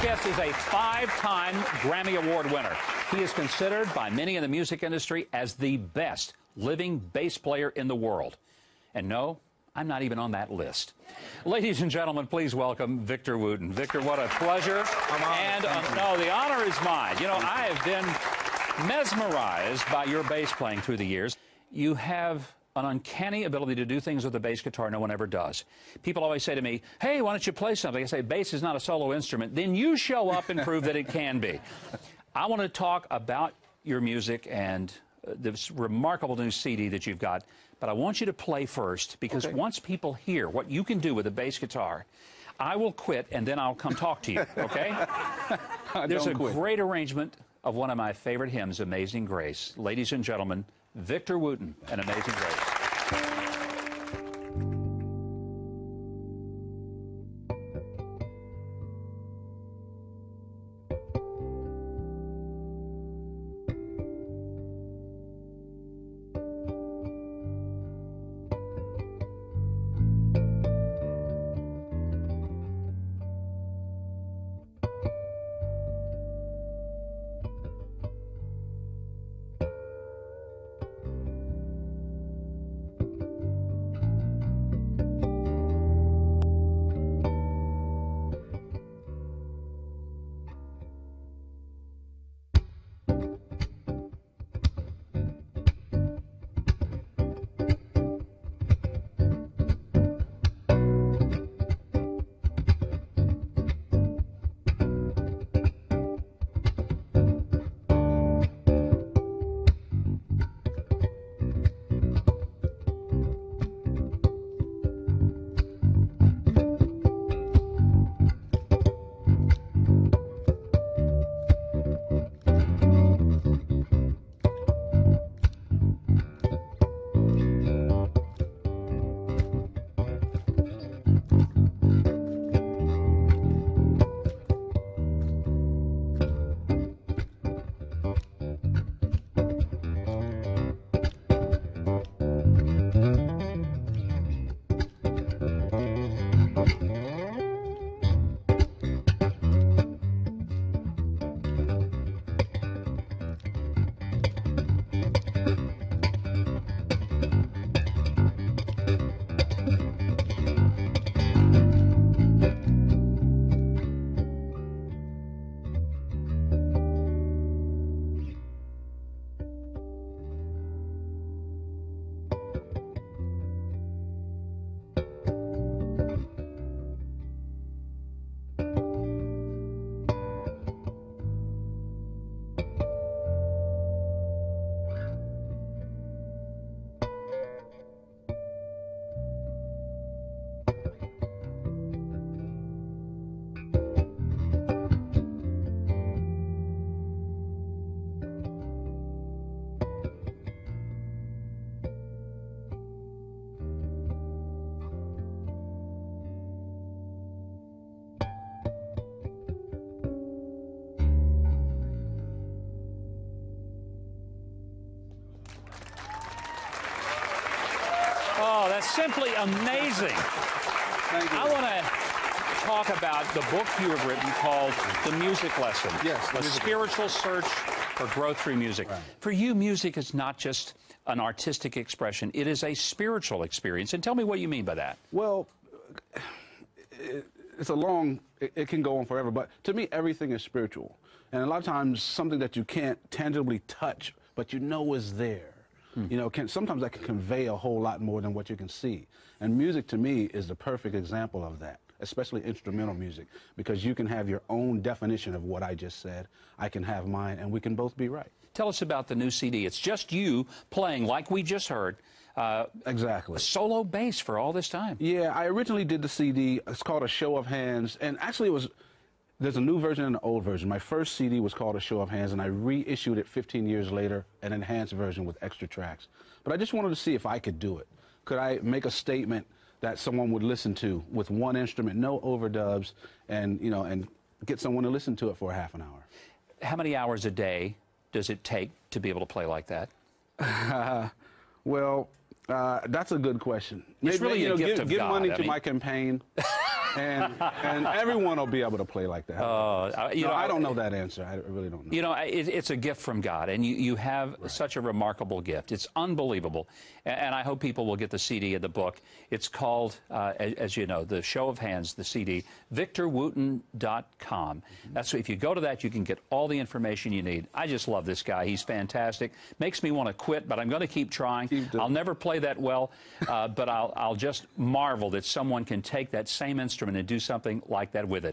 next guest is a five-time Grammy Award winner. He is considered by many in the music industry as the best living bass player in the world. And no, I'm not even on that list. Ladies and gentlemen, please welcome Victor Wooten. Victor, what a pleasure. And no, the honor is mine. You know, I have been mesmerized by your bass playing through the years. You have an uncanny ability to do things with a bass guitar no one ever does. People always say to me, hey, why don't you play something? I say, bass is not a solo instrument. Then you show up and prove that it can be. I want to talk about your music and this remarkable new CD that you've got, but I want you to play first, because once people hear what you can do with a bass guitar, I will quit and then I'll come talk to you, okay? There's a great arrangement of one of my favorite hymns, Amazing Grace. Ladies and gentlemen, Victor Wooten and Amazing Grace. Oh, that's simply amazing. Thank you. I want to talk about the book you have written called The Music Lesson. Yes. A spiritual search for growth through music. Right. For you, music is not just an artistic expression. It is a spiritual experience. And tell me what you mean by that. Well, it's a long, it can go on forever, but to me, everything is spiritual. And a lot of times, something that you can't tangibly touch, but you know is there. You know, sometimes that can convey a whole lot more than what you can see. And music, to me, is the perfect example of that, especially instrumental music, because you can have your own definition of what I just said. I can have mine, and we can both be right. Tell us about the new CD. It's just you playing, like we just heard, exactly. a solo bass for all this time. Yeah, I originally did the CD. It's called A Show of Hands, and actually it was... There's a new version and an old version. My first CD was called A Show of Hands, and I reissued it 15 years later, an enhanced version with extra tracks. But I just wanted to see if I could do it. Could I make a statement that someone would listen to with one instrument, no overdubs, and, you know, and get someone to listen to it for a half an hour? How many hours a day does it take to be able to play like that? Well, that's a good question. It's really a gift of give God. money to my campaign. and everyone will be able to play like that. I don't know that answer. I really don't know. You know, it's a gift from God, and you have such a remarkable gift. It's unbelievable, and I hope people will get the CD of the book. It's called, as you know, The Show of Hands, the CD, VictorWooten.com. That's, if you go to that, you can get all the information you need. I just love this guy. He's fantastic. Makes me want to quit, but I'm going to keep trying. I'll never play that well, but I'll just marvel that someone can take that same instrument and do something like that with it.